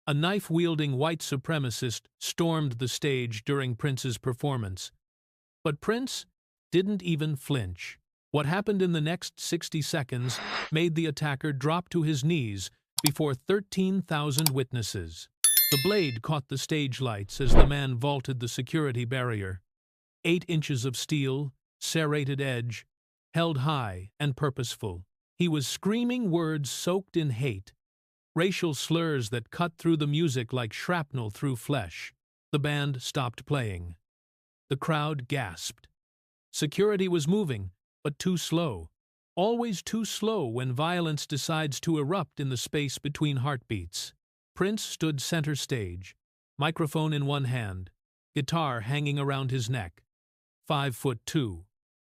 A knife-wielding white supremacist stormed the stage during Prince's performance. But Prince didn't even flinch. What happened in the next 60 seconds made the attacker drop to his knees before 13,000 witnesses. The blade caught the stage lights as the man vaulted the security barrier. 8 inches of steel, serrated edge, held high and purposeful. He was screaming words soaked in hate, racial slurs that cut through the music like shrapnel through flesh. The band stopped playing. The crowd gasped. Security was moving, but too slow. Always too slow when violence decides to erupt in the space between heartbeats. Prince stood center stage, microphone in one hand, guitar hanging around his neck. 5'2",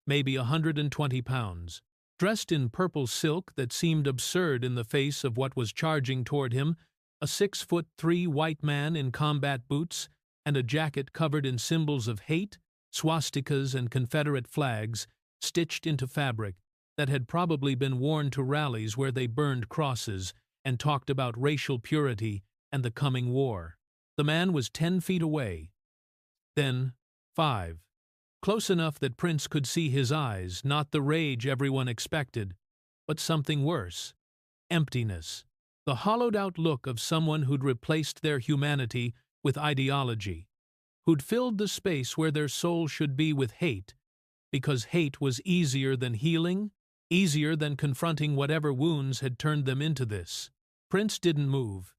maybe 120 pounds. Dressed in purple silk that seemed absurd in the face of what was charging toward him, a 6'3" white man in combat boots and a jacket covered in symbols of hate, swastikas and Confederate flags, stitched into fabric that had probably been worn to rallies where they burned crosses and talked about racial purity and the coming war. The man was 10 feet away. Then 5. Close enough that Prince could see his eyes, not the rage everyone expected, but something worse. Emptiness. The hollowed-out look of someone who'd replaced their humanity with ideology, who'd filled the space where their soul should be with hate, because hate was easier than healing, easier than confronting whatever wounds had turned them into this. Prince didn't move,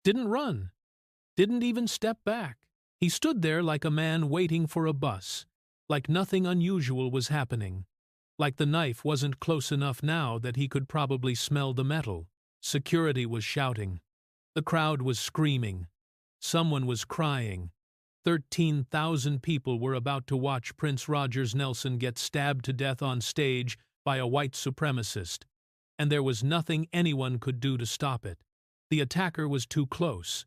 didn't run, didn't even step back. He stood there like a man waiting for a bus, like nothing unusual was happening, like the knife wasn't close enough now that he could probably smell the metal. Security was shouting. The crowd was screaming. Someone was crying. 13,000 people were about to watch Prince Rogers Nelson get stabbed to death on stage by a white supremacist, and there was nothing anyone could do to stop it. The attacker was too close,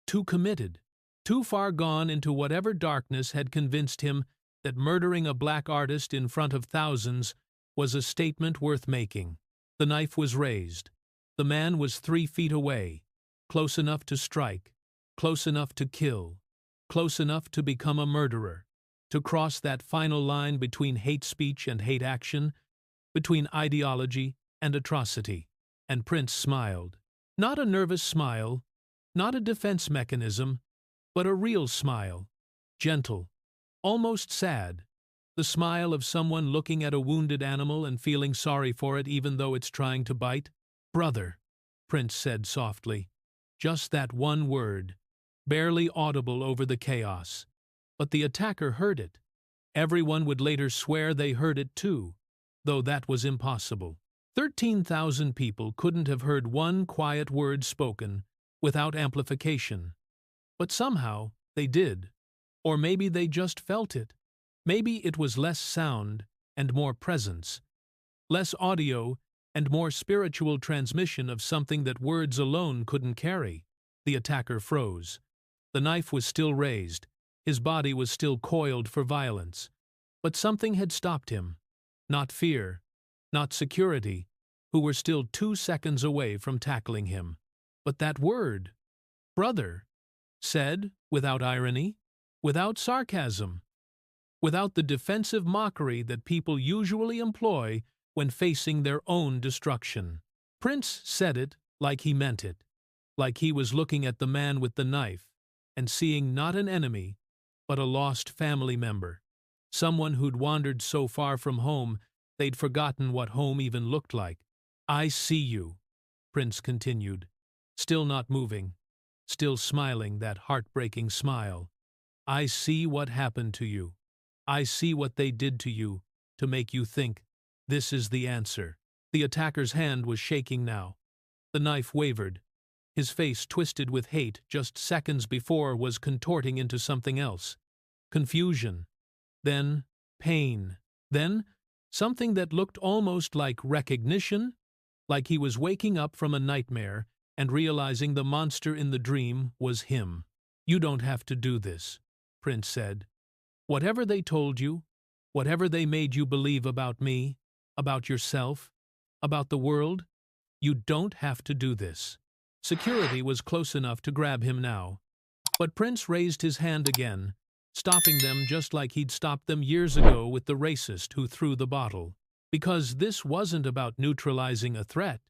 too committed, too far gone into whatever darkness had convinced him that murdering a black artist in front of thousands was a statement worth making. The knife was raised. The man was 3 feet away, close enough to strike, close enough to kill, close enough to become a murderer, to cross that final line between hate speech and hate action, between ideology and atrocity. And Prince smiled. Not a nervous smile, not a defense mechanism, but a real smile, gentle, almost sad, the smile of someone looking at a wounded animal and feeling sorry for it even though it's trying to bite. "Brother," Prince said softly. Just that one word, barely audible over the chaos. But the attacker heard it. Everyone would later swear they heard it too, though that was impossible. 13,000 people couldn't have heard one quiet word spoken without amplification. But somehow they did. Or maybe they just felt it. Maybe it was less sound and more presence, less audio and more spiritual transmission of something that words alone couldn't carry. The attacker froze. The knife was still raised. His body was still coiled for violence. But something had stopped him. Not fear, not security, who were still 2 seconds away from tackling him. But that word, brother, said without irony, without sarcasm, without the defensive mockery that people usually employ when facing their own destruction. Prince said it like he meant it, like he was looking at the man with the knife and seeing not an enemy, but a lost family member, someone who'd wandered so far from home they'd forgotten what home even looked like. "I see you," Prince continued, still not moving, still smiling that heartbreaking smile. "I see what happened to you. I see what they did to you to make you think this is the answer." The attacker's hand was shaking now. The knife wavered. His face, twisted with hate just seconds before, was contorting into something else. Confusion. Then pain. Then something that looked almost like recognition, like he was waking up from a nightmare and realizing the monster in the dream was him. "You don't have to do this," Prince said. "Whatever they told you, whatever they made you believe about me, about yourself, about the world, you don't have to do this. Security was close enough to grab him now. But Prince raised his hand again, stopping them just like he'd stopped them years ago with the racist who threw the bottle. Because this wasn't about neutralizing a threat.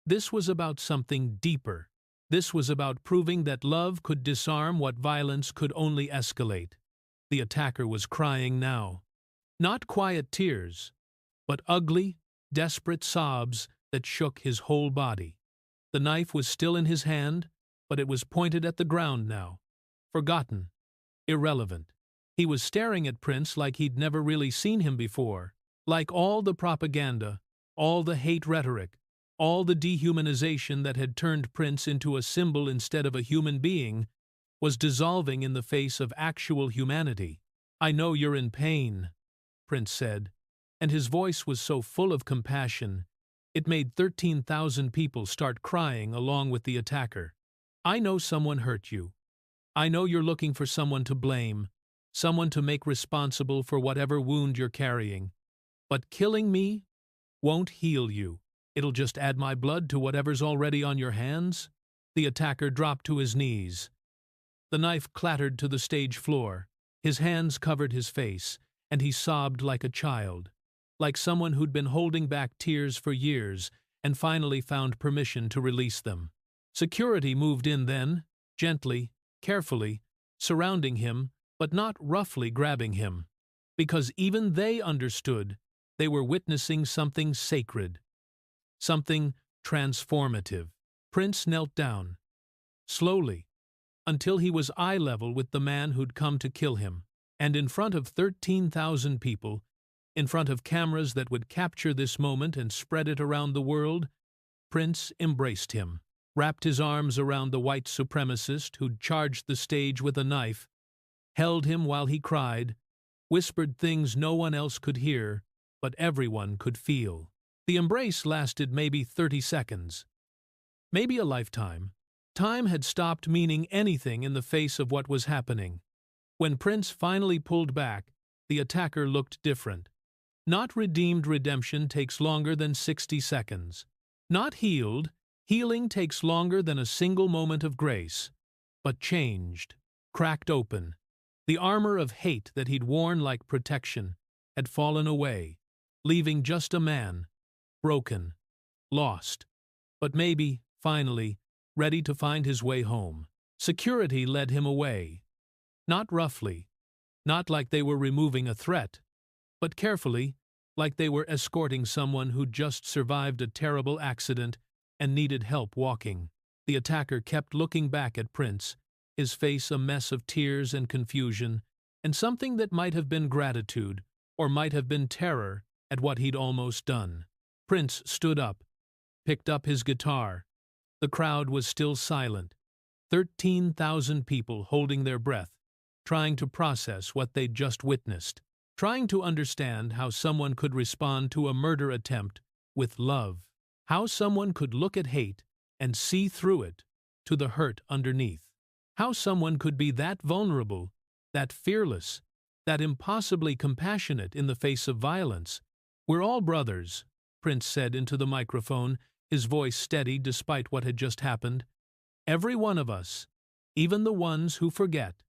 This was about something deeper. This was about proving that love could disarm what violence could only escalate. The attacker was crying now. Not quiet tears, but ugly, desperate sobs that shook his whole body. The knife was still in his hand, but it was pointed at the ground now. Forgotten. Irrelevant. He was staring at Prince like he'd never really seen him before. Like all the propaganda, all the hate rhetoric, all the dehumanization that had turned Prince into a symbol instead of a human being was dissolving in the face of actual humanity. "I know you're in pain," Prince said, and his voice was so full of compassion, it made 13,000 people start crying along with the attacker. "I know someone hurt you. I know you're looking for someone to blame, someone to make responsible for whatever wound you're carrying. But killing me won't heal you. It'll just add my blood to whatever's already on your hands." The attacker dropped to his knees. The knife clattered to the stage floor. His hands covered his face, and he sobbed like a child, like someone who'd been holding back tears for years and finally found permission to release them. Security moved in then, gently, carefully, surrounding him, but not roughly grabbing him. Because even they understood they were witnessing something sacred, something transformative. Prince knelt down, slowly, until he was eye level with the man who'd come to kill him, and in front of 13,000 people, in front of cameras that would capture this moment and spread it around the world, Prince embraced him, wrapped his arms around the white supremacist who'd charged the stage with a knife, held him while he cried, whispered things no one else could hear, but everyone could feel. The embrace lasted maybe 30 seconds, maybe a lifetime. Time had stopped meaning anything in the face of what was happening. When Prince finally pulled back, the attacker looked different. Not redeemed. Redemption takes longer than 60 seconds. Not healed. Healing takes longer than a single moment of grace. But changed, cracked open. The armor of hate that he'd worn like protection had fallen away, leaving just a man, broken, lost, but maybe, finally, ready to find his way home. Security led him away. Not roughly, not like they were removing a threat, but carefully, like they were escorting someone who'd just survived a terrible accident and needed help walking. The attacker kept looking back at Prince, his face a mess of tears and confusion, and something that might have been gratitude, or might have been terror at what he'd almost done. Prince stood up, picked up his guitar. The crowd was still silent. 13,000 people holding their breath, trying to process what they'd just witnessed, trying to understand how someone could respond to a murder attempt with love, how someone could look at hate and see through it to the hurt underneath, how someone could be that vulnerable, that fearless, that impossibly compassionate in the face of violence. "We're all brothers," Prince said into the microphone, his voice steady despite what had just happened. "Every one of us, even the ones who forget,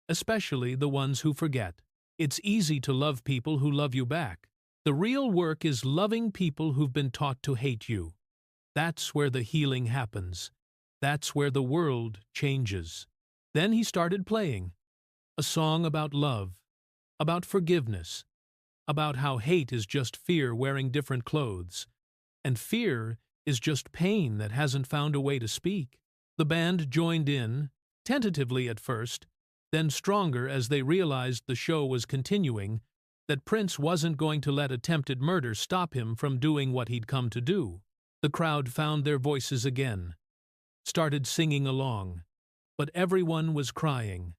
especially the ones who forget. It's easy to love people who love you back. The real work is loving people who've been taught to hate you. That's where the healing happens. That's where the world changes." Then he started playing. A song about love, about forgiveness, about how hate is just fear wearing different clothes, and fear is just pain that hasn't found a way to speak. The band joined in, tentatively at first, then stronger as they realized the show was continuing, that Prince wasn't going to let attempted murder stop him from doing what he'd come to do. The crowd found their voices again, started singing along, but everyone was crying.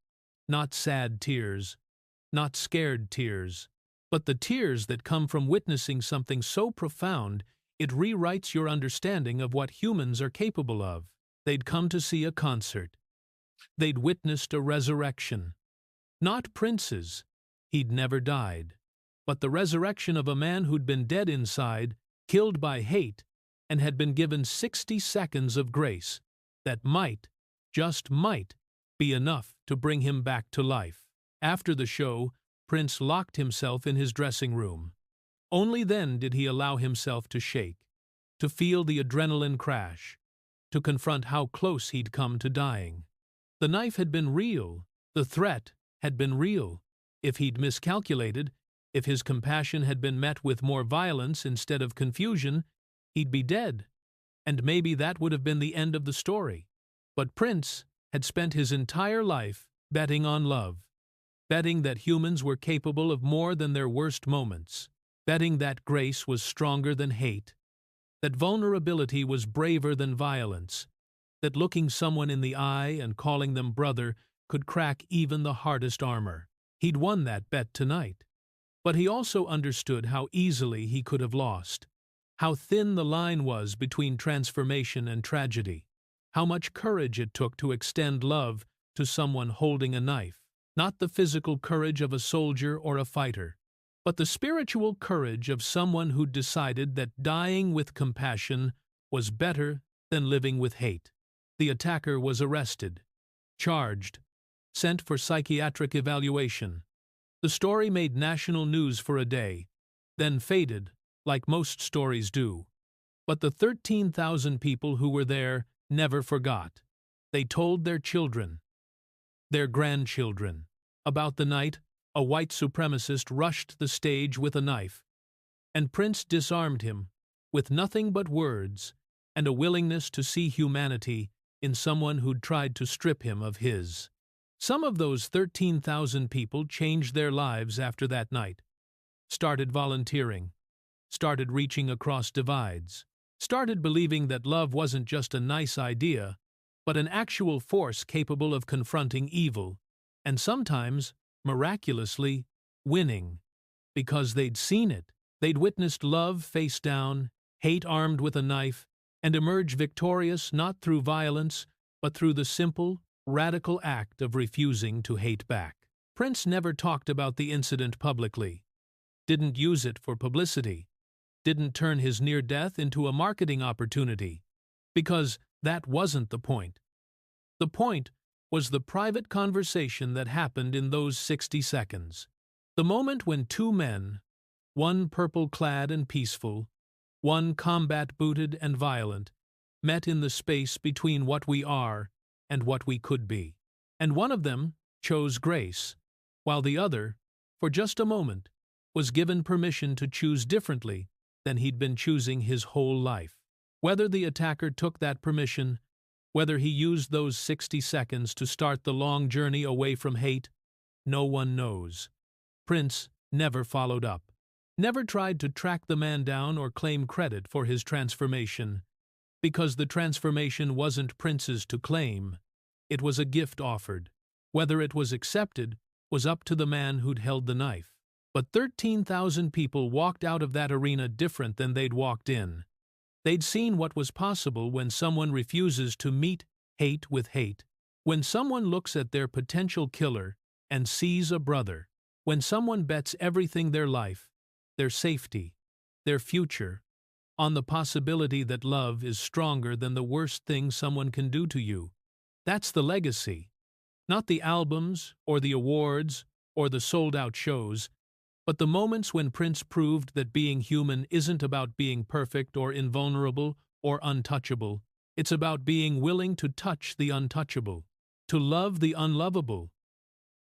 Not sad tears, not scared tears, but the tears that come from witnessing something so profound it rewrites your understanding of what humans are capable of. They'd come to see a concert. They'd witnessed a resurrection. Not Prince's. He'd never died. But the resurrection of a man who'd been dead inside, killed by hate, and had been given 60 seconds of grace. that might, just might, be enough to bring him back to life. After the show, Prince locked himself in his dressing room. Only then did he allow himself to shake, to feel the adrenaline crash, to confront how close he'd come to dying. The knife had been real, the threat had been real. If he'd miscalculated, if his compassion had been met with more violence instead of confusion, he'd be dead. And maybe that would have been the end of the story. But Prince had spent his entire life betting on love, betting that humans were capable of more than their worst moments, betting that grace was stronger than hate, that vulnerability was braver than violence, that looking someone in the eye and calling them brother could crack even the hardest armor. He'd won that bet tonight. But he also understood how easily he could have lost, how thin the line was between transformation and tragedy, how much courage it took to extend love to someone holding a knife. Not the physical courage of a soldier or a fighter, but the spiritual courage of someone who'd decided that dying with compassion was better than living with hate. The attacker was arrested, charged, sent for psychiatric evaluation. The story made national news for a day, then faded, like most stories do. But the 13,000 people who were there never forgot. They told their children, their grandchildren. About the night, a white supremacist rushed the stage with a knife, and Prince disarmed him with nothing but words and a willingness to see humanity in someone who'd tried to strip him of his. Some of those 13,000 people changed their lives after that night, started volunteering, started reaching across divides, started believing that love wasn't just a nice idea, but an actual force capable of confronting evil, and sometimes, miraculously, winning. Because they'd seen it. They'd witnessed love face down, hate armed with a knife, and emerge victorious not through violence, but through the simple, radical act of refusing to hate back. Prince never talked about the incident publicly, didn't use it for publicity, didn't turn his near death into a marketing opportunity, because that wasn't the point. The point was the private conversation that happened in those 60 seconds. The moment when two men, one purple-clad and peaceful, one combat-booted and violent, met in the space between what we are and what we could be. And one of them chose grace, while the other, for just a moment, was given permission to choose differently than he'd been choosing his whole life. Whether the attacker took that permission, whether he used those 60 seconds to start the long journey away from hate, no one knows. Prince never followed up, never tried to track the man down or claim credit for his transformation, because the transformation wasn't Prince's to claim. It was a gift offered. Whether it was accepted was up to the man who'd held the knife. But 13,000 people walked out of that arena different than they'd walked in. They'd seen what was possible when someone refuses to meet hate with hate, when someone looks at their potential killer and sees a brother, when someone bets everything, their life, their safety, their future, on the possibility that love is stronger than the worst thing someone can do to you. That's the legacy. Not the albums or the awards or the sold-out shows, but the moments when Prince proved that being human isn't about being perfect or invulnerable or untouchable. It's about being willing to touch the untouchable, to love the unlovable,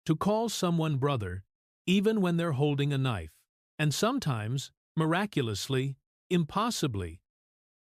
to call someone brother, even when they're holding a knife. And sometimes, miraculously, impossibly,